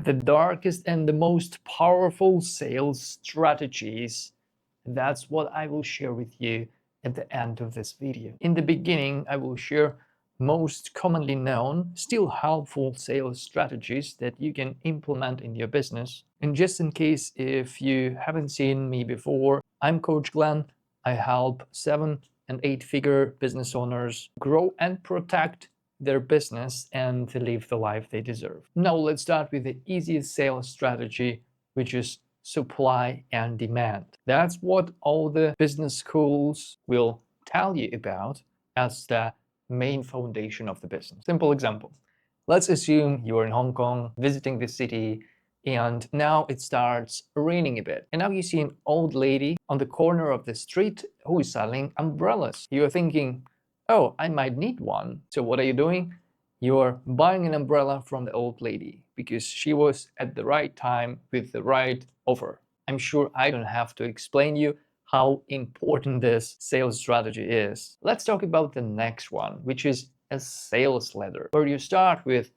The darkest and the most powerful sales strategies. That's what I will share with you at the end of this video. In the beginning, I will share most commonly known, still helpful sales strategies that you can implement in your business. And just in case if you haven't seen me before, I'm Coach Glenn. I help 7- and 8-figure business owners grow and protect their business and to live the life they deserve. Now let's start with the easiest sales strategy, which is supply and demand. That's what all the business schools will tell you about as the main foundation of the business. Simple example. Let's assume you're in Hong Kong visiting the city and now it starts raining a bit. And now you see an old lady on the corner of the street who is selling umbrellas. You're thinking, oh, I might need one. So what are you doing? You're buying an umbrella from the old lady because she was at the right time with the right offer. I'm sure I don't have to explain you how important this sales strategy is. Let's talk about the next one, which is a sales letter, where you start with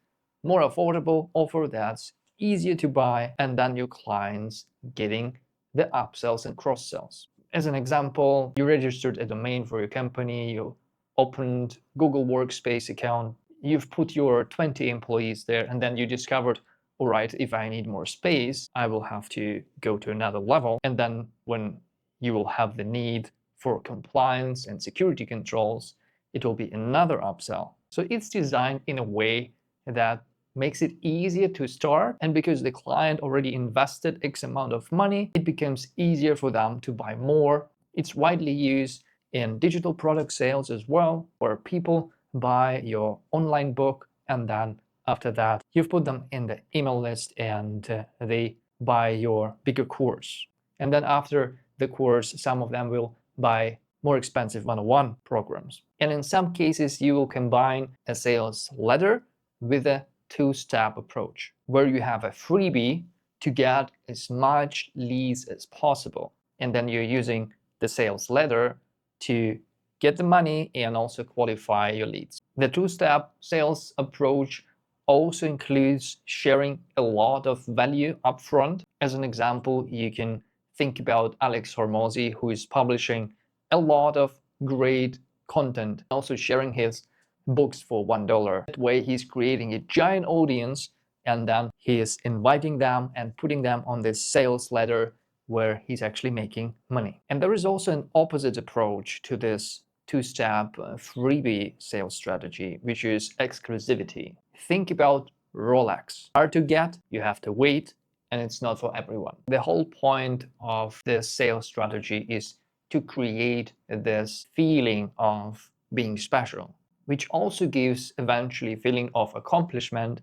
more affordable offer that's easier to buy, and then your clients getting the upsells and cross-sells. As an example, you registered a domain for your company, you opened Google Workspace account, you've put your 20 employees there, and then you discovered, all right, if I need more space, I will have to go to another level. And then when you will have the need for compliance and security controls, it will be another upsell. So it's designed in a way that makes it easier to start, and because the client already invested X amount of money, it becomes easier for them to buy more. It's widely used in digital product sales as well, where people buy your online book and then after that you've put them in the email list and they buy your bigger course. And then after the course, some of them will buy more expensive one-on-one programs. And in some cases, you will combine a sales letter with a two-step approach, where you have a freebie to get as much leads as possible. And then you're using the sales letter to get the money and also qualify your leads. The two-step sales approach also includes sharing a lot of value upfront. As an example, you can think about Alex Hormozi, who is publishing a lot of great content, also sharing his books for $1. That way he's creating a giant audience and then he is inviting them and putting them on this sales letter where he's actually making money. And there is also an opposite approach to this two-step freebie sales strategy, which is exclusivity. Think about Rolex. Hard to get, you have to wait, and it's not for everyone. The whole point of this sales strategy is to create this feeling of being special, which also gives eventually a feeling of accomplishment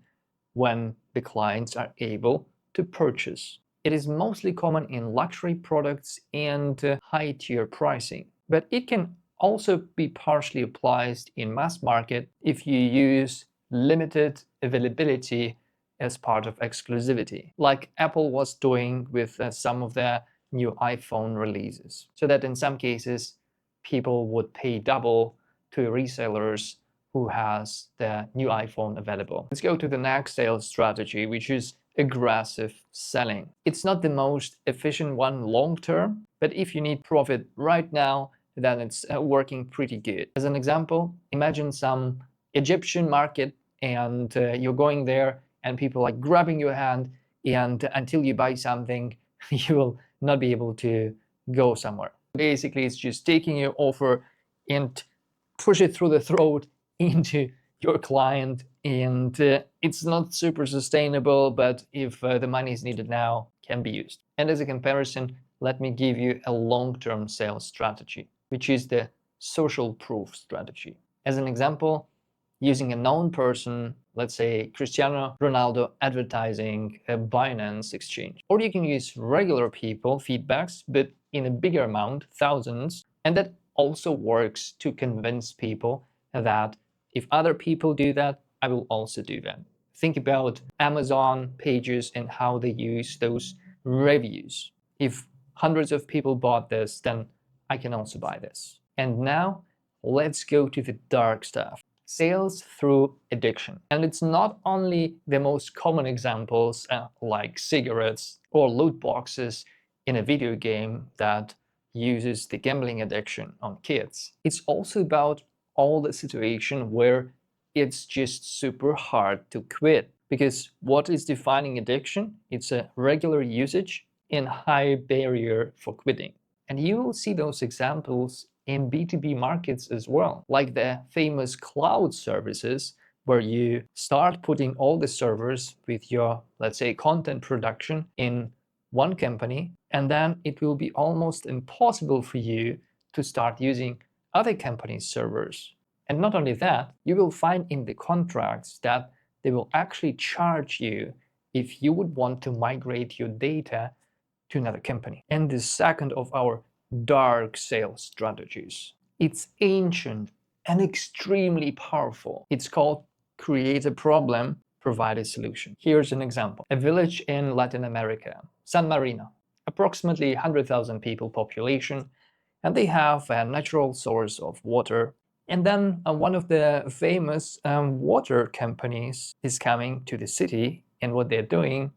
when the clients are able to purchase. It is mostly common in luxury products and high-tier pricing, but it can also be partially applied in mass market if you use limited availability as part of exclusivity, like Apple was doing with some of their new iPhone releases, so that in some cases people would pay double to resellers who has the new iPhone available. Let's go to the next sales strategy, which is aggressive selling. It's not the most efficient one long term, but if you need profit right now, then it's working pretty good. As an example, imagine some Egyptian market and you're going there and people are grabbing your hand, and until you buy something, you will not be able to go somewhere. Basically, it's just taking your offer and push it through the throat into your client, and it's not super sustainable, but if the money is needed now, can be used. And as a comparison, let me give you a long-term sales strategy, which is the social proof strategy. As an example, using a known person, let's say Cristiano Ronaldo advertising a Binance exchange. Or you can use regular people feedbacks, but in a bigger amount, thousands, and that also works to convince people that if other people do that, I will also do that. Think about Amazon pages and how they use those reviews. If hundreds of people bought this, then I can also buy this. And now let's go to the dark stuff. sales through addiction. And it's not only the most common examples like cigarettes or loot boxes in a video game that uses the gambling addiction on kids. It's also about all the situation where it's just super hard to quit. Because what is defining addiction? It's a regular usage and high barrier for quitting. And you will see those examples in B2B markets as well, like the famous cloud services where you start putting all the servers with your, let's say, content production in one company, and then it will be almost impossible for you to start using other companies' servers. And not only that, you will find in the contracts that they will actually charge you if you would want to migrate your data to another company. And the second of our dark sales strategies. It's ancient and extremely powerful. It's called create a problem, provide a solution. Here's an example. A village in Latin America, San Marino, approximately 100,000 people population, and they have a natural source of water. And then one of the famous water companies is coming to the city, and what they're doing,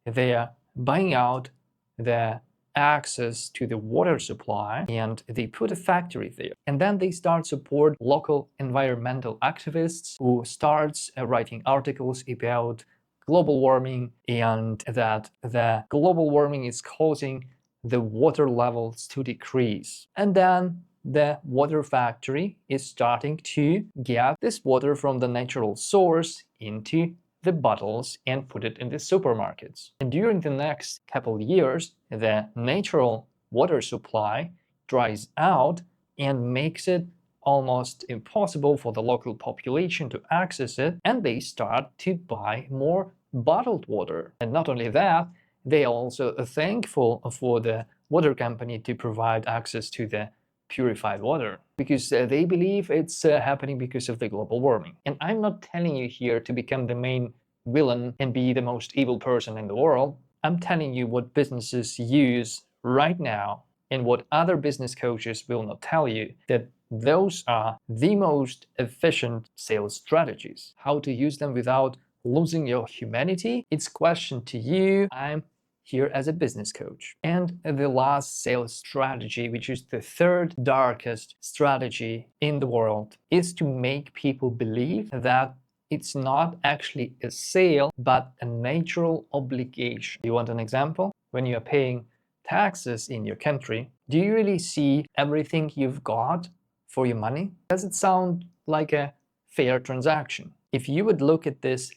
they are buying out the access to the water supply, and they put a factory there. And then they start support local environmental activists who starts writing articles about global warming, and that the global warming is causing the water levels to decrease. And then the water factory is starting to get this water from the natural source into the bottles and put it in the supermarkets. And during the next couple of years, the natural water supply dries out and makes it almost impossible for the local population to access it, and they start to buy more bottled water. And not only that, they are also thankful for the water company to provide access to the purified water, because they believe it's happening because of the global warming. And I'm not telling you here to become the main villain and be the most evil person in the world. I'm telling you what businesses use right now and what other business coaches will not tell you, that those are the most efficient sales strategies. How to use them without losing your humanity? It's a question to you. I'm here as a business coach. And the last sales strategy, which is the third darkest strategy in the world, is to make people believe that it's not actually a sale, but a natural obligation. You want an example? When you are paying taxes in your country, do you really see everything you've got for your money? Does it sound like a fair transaction? If you would look at this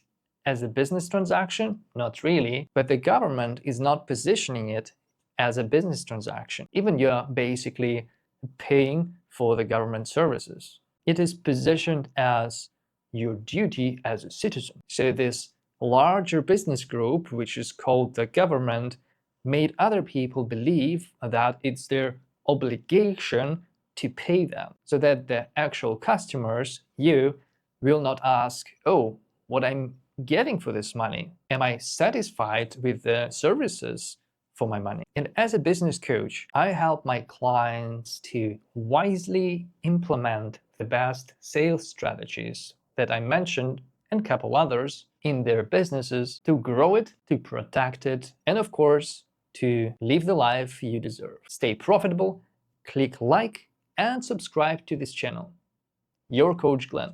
as a business transaction, not really, but the government is not positioning it as a business transaction. Even you're basically paying for the government services. It is positioned as your duty as a citizen. So this larger business group, which is called the government, made other people believe that it's their obligation to pay them, so that the actual customers, you, will not ask, oh, what I'm getting for this money? Am I satisfied with the services for my money? And as a business coach, I help my clients to wisely implement the best sales strategies that I mentioned and a couple others in their businesses to grow it, to protect it, and of course, to live the life you deserve. Stay profitable, click like and subscribe to this channel. Your Coach Glenn.